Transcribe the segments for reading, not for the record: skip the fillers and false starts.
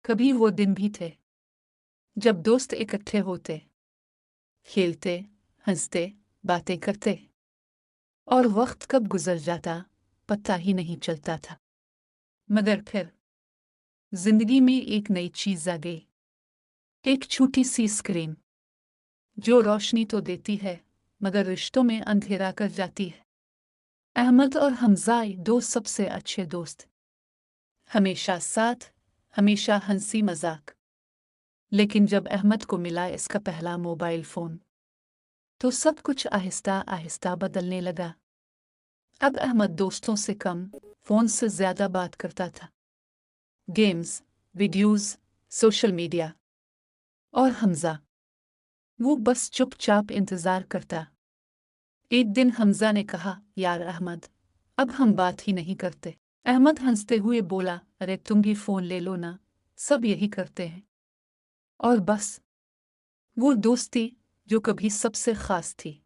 कभी वो दिन भी थे जब दोस्त इकट्ठे होते, खेलते, हंसते, बातें करते, और वक्त कब गुजर जाता पता ही नहीं चलता था। मगर फिर जिंदगी में एक नई चीज आ गई, एक छोटी सी स्क्रीन जो रोशनी तो देती है मगर रिश्तों में अंधेरा कर जाती है। अहमद और हमजा दो सबसे अच्छे दोस्त, हमेशा साथ, हमेशा हंसी मजाक। लेकिन जब अहमद को मिला इसका पहला मोबाइल फोन तो सब कुछ आहिस्ता आहिस्ता बदलने लगा। अब अहमद दोस्तों से कम, फोन से ज्यादा बात करता था। Games, videos, social media. और हमजा, वो बस चुपचाप इंतजार करता। एक दिन हमजा ने कहा, यार अहमद, अब हम बात ही नहीं करते। अहमद हंसते हुए बोला, अरे तुम भी फोन ले लो ना, सब यही करते हैं। और बस वो दोस्ती जो कभी सबसे खास थी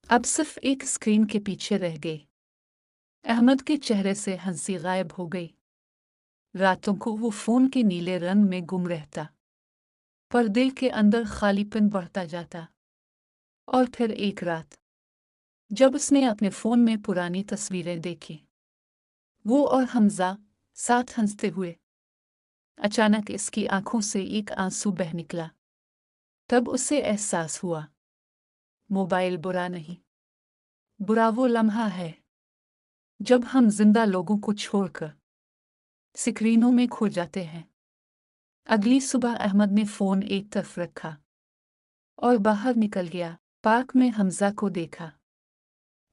अब सिर्फ एक स्क्रीन के पीछे रह गई। अहमद के चेहरे से हंसी गायब हो गई। रातों को वो फोन के नीले रंग में गुम रहता, पर दिल के अंदर खालीपन बढ़ता जाता। और फिर एक रात जब उसने अपने फोन में पुरानी तस्वीरें देखी, वो और हमजा साथ हंसते हुए, अचानक इसकी आंखों से एक आंसू बह निकला। तब उसे एहसास हुआ, मोबाइल बुरा नहीं, बुरा वो लम्हा है जब हम जिंदा लोगों को छोड़कर स्क्रीनों में खो जाते हैं। अगली सुबह अहमद ने फोन एक तरफ रखा और बाहर निकल गया। पार्क में हमजा को देखा,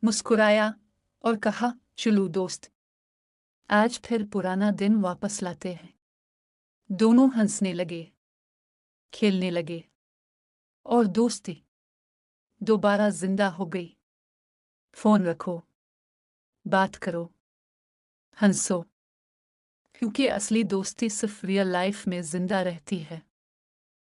मुस्कुराया और कहा, चलो दोस्त, आज फिर पुराना दिन वापस लाते हैं। दोनों हंसने लगे, खेलने लगे, और दोस्ती दोबारा जिंदा हो गई। फोन रखो, बात करो, हंसो, क्योंकि असली दोस्ती सिर्फ रियल लाइफ में जिंदा रहती है।